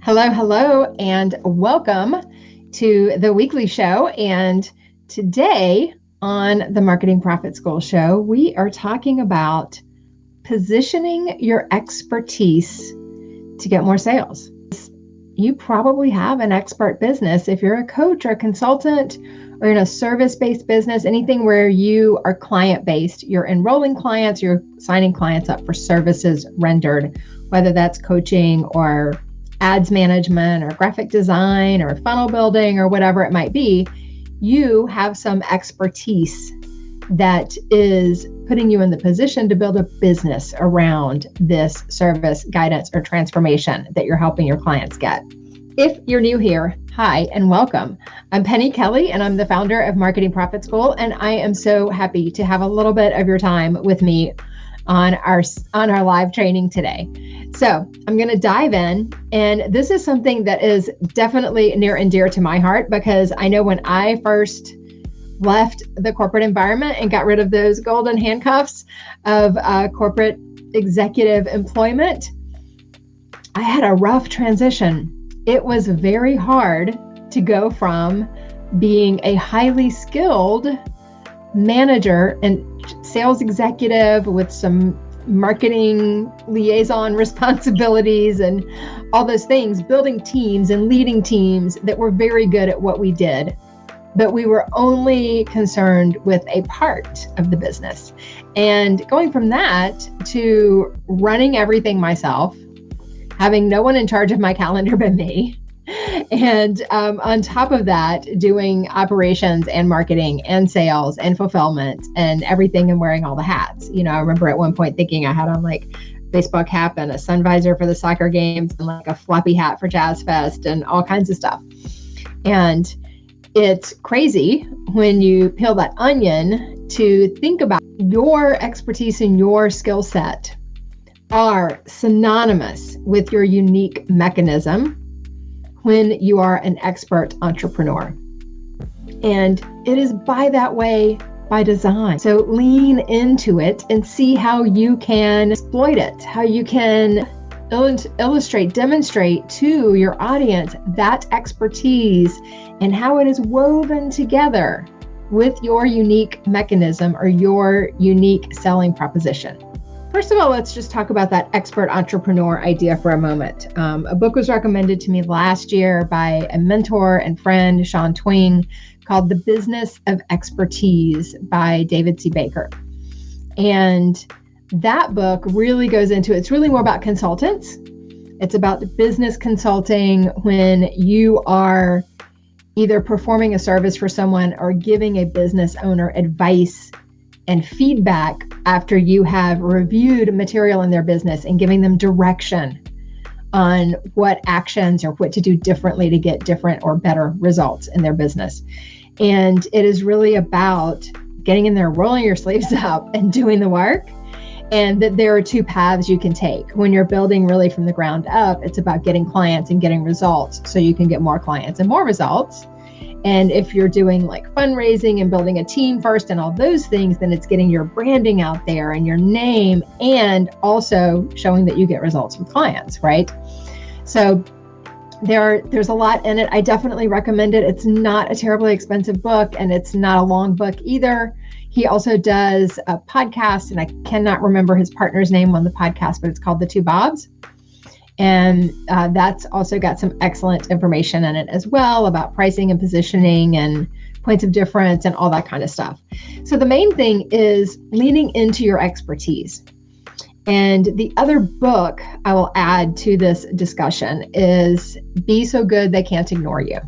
Hello, hello, and welcome to the weekly show. And today on the Marketing Profit School show, we are talking about positioning your expertise to get more sales. You probably have an expert business. If you're a coach or a consultant or in a service-based business, anything where you are client-based, you're enrolling clients, you're signing clients up for services rendered, whether that's coaching or ads management or graphic design or funnel building or whatever it might be, you have some expertise that is putting you in the position to build a business around this service, guidance, or transformation that you're helping your clients get. If you're new here, hi and welcome. I'm Penny Kelly and I'm the founder of Marketing Profit School, and I am so happy to have a little bit of your time with me on our live training today. So I'm going to dive in, and this is something that is definitely near and dear to my heart, because I know when I first left the corporate environment and got rid of those golden handcuffs of corporate executive employment, I had a rough transition. It was very hard to go from being a highly skilled manager and sales executive with some marketing liaison responsibilities and all those things, building teams and leading teams that were very good at what we did, but we were only concerned with a part of the business. And going from that to running everything myself, having no one in charge of my calendar but me, and on top of that, doing operations and marketing and sales and fulfillment and everything, and wearing all the hats. You know, I remember at one point thinking I had on like baseball cap and a sun visor for the soccer games and like a floppy hat for Jazz Fest and all kinds of stuff. And it's crazy when you peel that onion to think about your expertise and your skill set are synonymous with your unique mechanism when you are an expert entrepreneur. And it is by that way, by design. So lean into it and see how you can exploit it, how you can illustrate, demonstrate to your audience that expertise and how it is woven together with your unique mechanism or your unique selling proposition. First of all, let's just talk about that expert entrepreneur idea for a moment. A book was recommended to me last year by a mentor and friend, Sean Twing, called The Business of Expertise by David C. Baker. And that book really goes into, it's really more about consultants. It's about business consulting when you are either performing a service for someone or giving a business owner advice and feedback after you have reviewed material in their business and giving them direction on what actions or what to do differently to get different or better results in their business. And it is really about getting in there, rolling your sleeves up and doing the work. And that there are two paths you can take. When you're building really from the ground up, it's about getting clients and getting results so you can get more clients and more results. And if you're doing like fundraising and building a team first and all those things, then it's getting your branding out there and your name, and also showing that you get results with clients, right? So there's a lot in it. I definitely recommend it. It's not a terribly expensive book, and it's not a long book either. He also does a podcast, and I cannot remember his partner's name on the podcast, but it's called The Two Bobs. And that's also got some excellent information in it as well about pricing and positioning and points of difference and all that kind of stuff. So the main thing is leaning into your expertise. And the other book I will add to this discussion is Be So Good They Can't Ignore You.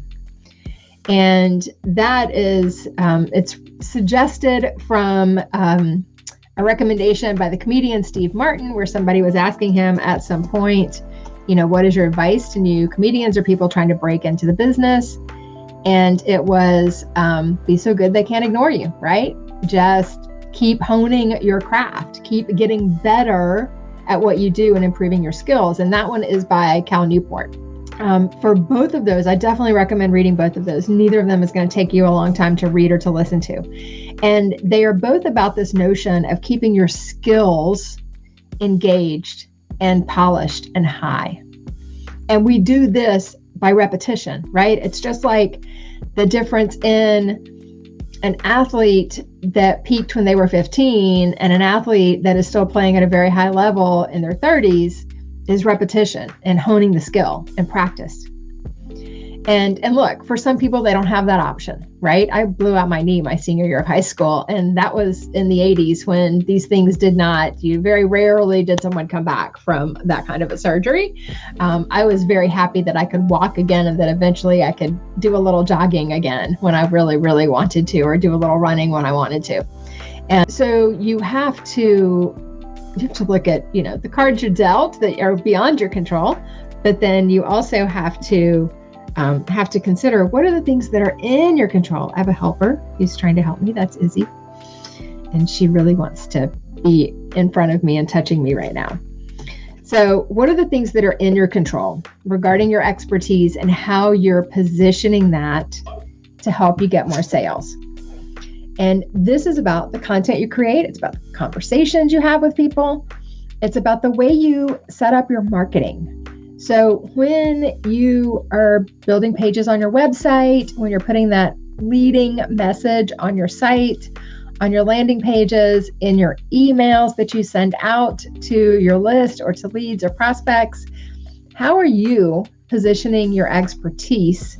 And that is, it's suggested from a recommendation by the comedian Steve Martin, where somebody was asking him at some point, you know, what is your advice to new comedians or people trying to break into the business? And it was, be so good they can't ignore you, right? Just keep honing your craft, keep getting better at what you do and improving your skills. And that one is by Cal Newport. For both of those, I definitely recommend reading both of those. Neither of them is going to take you a long time to read or to listen to. And they are both about this notion of keeping your skills engaged and polished and high. And we do this by repetition, right? It's just like the difference in an athlete that peaked when they were 15 and an athlete that is still playing at a very high level in their 30s is repetition and honing the skill and practice. And look, for some people, they don't have that option, right? I blew out my knee my senior year of high school, and that was in the 80s when these things did not, very rarely did someone come back from that kind of a surgery. I was very happy that I could walk again and that eventually I could do a little jogging again when I really, really wanted to, or do a little running when I wanted to. And so you have to look at, the cards you're dealt that are beyond your control, but then you also have to consider what are the things that are in your control. I have a helper who's trying to help me. That's Izzy. And she really wants to be in front of me and touching me right now. So what are the things that are in your control regarding your expertise and how you're positioning that to help you get more sales? And this is about the content you create. It's about the conversations you have with people. It's about the way you set up your marketing. So when you are building pages on your website, when you're putting that leading message on your site, on your landing pages, in your emails that you send out to your list or to leads or prospects, how are you positioning your expertise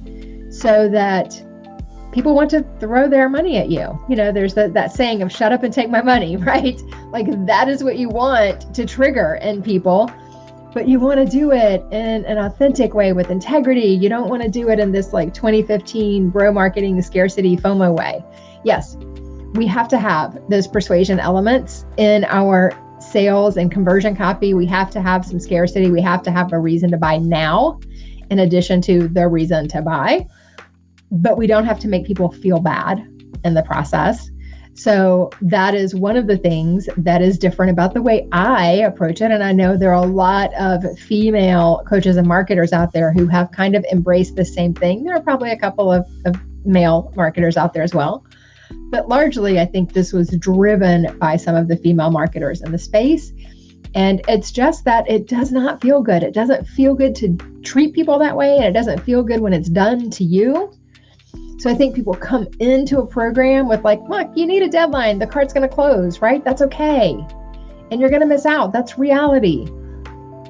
so that people want to throw their money at you? There's that saying of shut up and take my money, right? Like that is what you want to trigger in people. But you want to do it in an authentic way with integrity. You don't want to do it in this like 2015 bro marketing scarcity FOMO way. Yes, we have to have those persuasion elements in our sales and conversion copy. We have to have some scarcity. We have to have a reason to buy now in addition to the reason to buy. But we don't have to make people feel bad in the process. So that is one of the things that is different about the way I approach it. And I know there are a lot of female coaches and marketers out there who have kind of embraced the same thing. There are probably a couple of male marketers out there as well. But largely, I think this was driven by some of the female marketers in the space. And it's just that it does not feel good. It doesn't feel good to treat people that way. And it doesn't feel good when it's done to you. So I think people come into a program with like, look, you need a deadline. The cart's going to close, right? That's okay. And you're going to miss out. That's reality.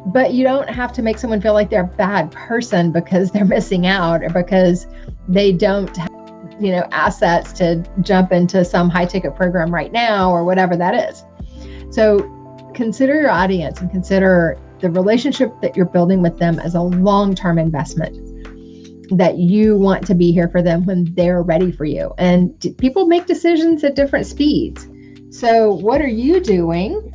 But you don't have to make someone feel like they're a bad person because they're missing out or because they don't have, assets to jump into some high ticket program right now or whatever that is. So consider your audience and consider the relationship that you're building with them as a long-term investment, that you want to be here for them when they're ready for you. And people make decisions at different speeds. So what are you doing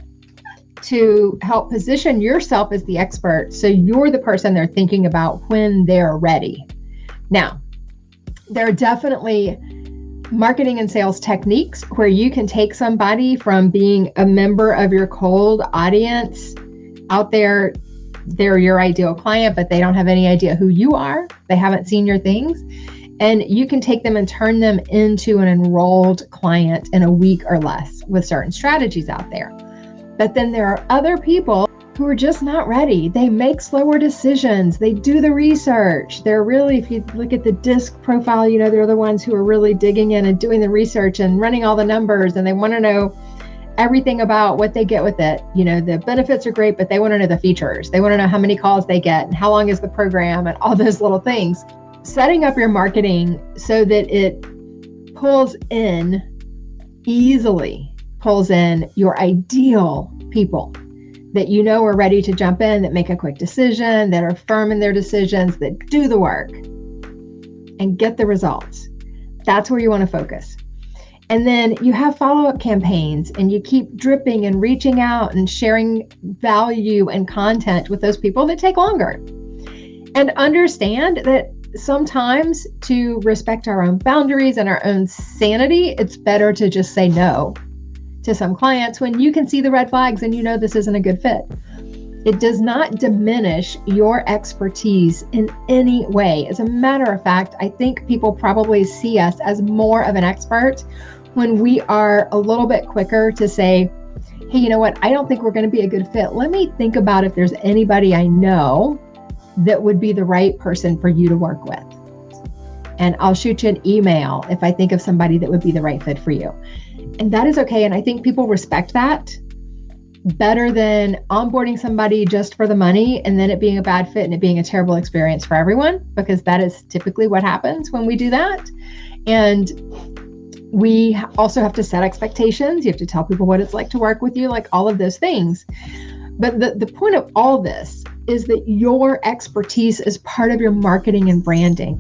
to help position yourself as the expert so you're the person they're thinking about when they're ready? Now, there are definitely marketing and sales techniques where you can take somebody from being a member of your cold audience out there. They're your ideal client, but they don't have any idea who you are. They haven't seen your things. And you can take them and turn them into an enrolled client in a week or less with certain strategies out there. But then there are other people who are just not ready. They make slower decisions. They do the research. They're really, if you look at the DISC profile, they're the ones who are really digging in and doing the research and running all the numbers. And they want to know everything about what they get with it. The benefits are great, but they want to know the features. They want to know how many calls they get and how long is the program and all those little things. Setting up your marketing so that it easily pulls in your ideal people that are ready to jump in, that make a quick decision, that are firm in their decisions, that do the work and get the results. That's where you want to focus. And then you have follow-up campaigns and you keep dripping and reaching out and sharing value and content with those people that take longer. And understand that sometimes to respect our own boundaries and our own sanity, it's better to just say no to some clients when you can see the red flags and this isn't a good fit. It does not diminish your expertise in any way. As a matter of fact, I think people probably see us as more of an expert when we are a little bit quicker to say, hey, you know what? I don't think we're going to be a good fit. Let me think about if there's anybody I know that would be the right person for you to work with. And I'll shoot you an email if I think of somebody that would be the right fit for you. And that is okay. And I think people respect that better than onboarding somebody just for the money and then it being a bad fit and it being a terrible experience for everyone, because that is typically what happens when we do that. And we also have to set expectations. You have to tell people what it's like to work with you, like all of those things. But the point of all this is that your expertise is part of your marketing and branding.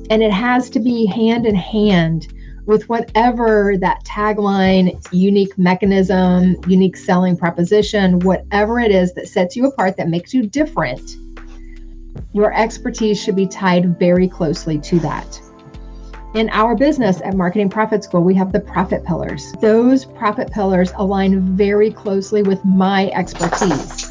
And it has to be hand in hand with whatever that tagline, unique mechanism, unique selling proposition, whatever it is that sets you apart, that makes you different. Your expertise should be tied very closely to that. In our business at Marketing Profit School, we have the profit pillars. Those profit pillars align very closely with my expertise.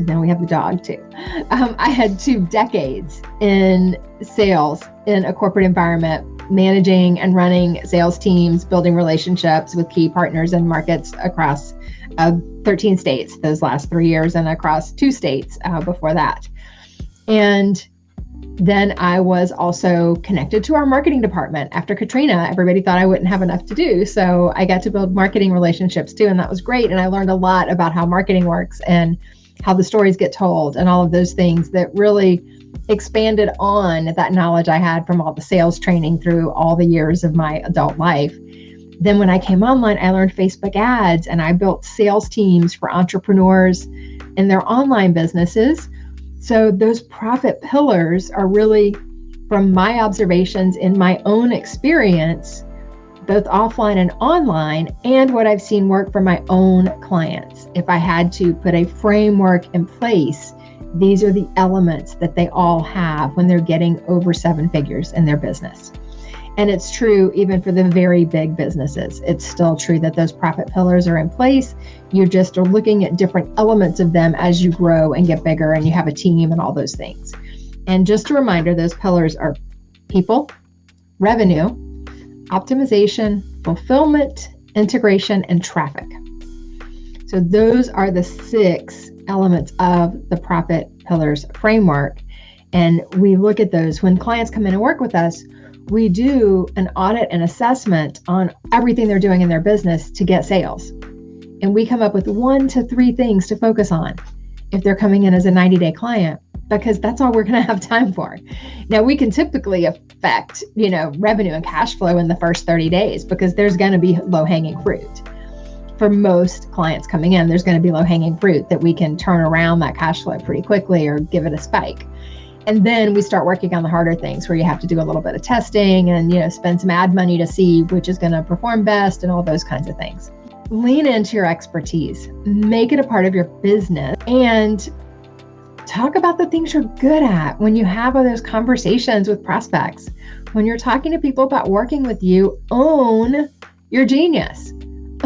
Now we have the dog too. I had 2 decades in sales in a corporate environment, managing and running sales teams, building relationships with key partners and markets across 13 states those last 3 years and across 2 states before that. And then I was also connected to our marketing department. After Katrina, everybody thought I wouldn't have enough to do. So I got to build marketing relationships too. And that was great. And I learned a lot about how marketing works and how the stories get told and all of those things that really expanded on that knowledge I had from all the sales training through all the years of my adult life. Then when I came online, I learned Facebook ads and I built sales teams for entrepreneurs in their online businesses. So those profit pillars are really, from my observations in my own experience, both offline and online, and what I've seen work for my own clients. If I had to put a framework in place, these are the elements that they all have when they're getting over 7 figures in their business. And it's true even for the very big businesses. It's still true that those profit pillars are in place. You just are looking at different elements of them as you grow and get bigger and you have a team and all those things. And just a reminder, those pillars are people, revenue, optimization, fulfillment, integration, and traffic. So those are the 6 elements of the profit pillars framework. And we look at those when clients come in and work with us. We do an audit and assessment on everything they're doing in their business to get sales. And we come up with 1 to 3 things to focus on if they're coming in as a 90-day client, because that's all we're going to have time for. Now, we can typically affect, revenue and cash flow in the first 30 days because there's going to be low-hanging fruit. For most clients coming in, there's going to be low-hanging fruit that we can turn around that cash flow pretty quickly or give it a spike. And then we start working on the harder things where you have to do a little bit of testing and, spend some ad money to see which is going to perform best and all those kinds of things. Lean into your expertise, make it a part of your business, and talk about the things you're good at when you have those conversations with prospects. When you're talking to people about working with you, own your genius.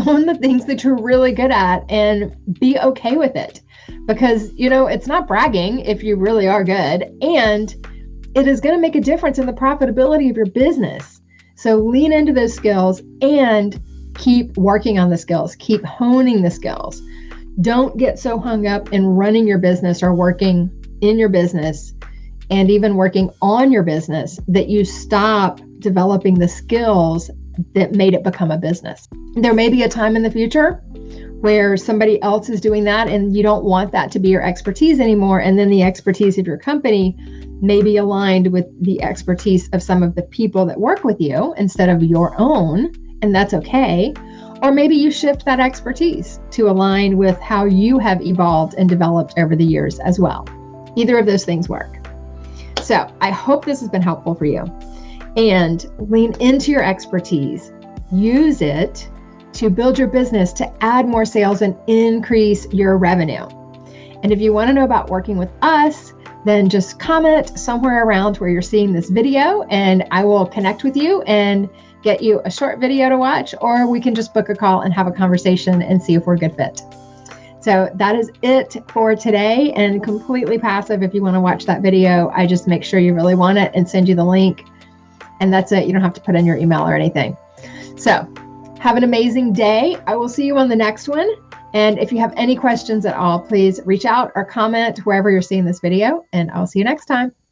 Own the things that you're really good at and be okay with it. Because, it's not bragging if you really are good, and it is going to make a difference in the profitability of your business. So lean into those skills and keep working on the skills, keep honing the skills. Don't get so hung up in running your business or working in your business and even working on your business that you stop developing the skills that made it become a business. There may be a time in the future where somebody else is doing that and you don't want that to be your expertise anymore. And then the expertise of your company may be aligned with the expertise of some of the people that work with you instead of your own, and that's okay. Or maybe you shift that expertise to align with how you have evolved and developed over the years as well. Either of those things work. So I hope this has been helpful for you. And lean into your expertise. Use it to build your business, to add more sales and increase your revenue. And if you want to know about working with us, then just comment somewhere around where you're seeing this video and I will connect with you and get you a short video to watch, or we can just book a call and have a conversation and see if we're a good fit. So that is it for today, and completely passive. If you want to watch that video, I just make sure you really want it and send you the link. And that's it. You don't have to put in your email or anything. So have an amazing day. I will see you on the next one. And if you have any questions at all, please reach out or comment wherever you're seeing this video, and I'll see you next time.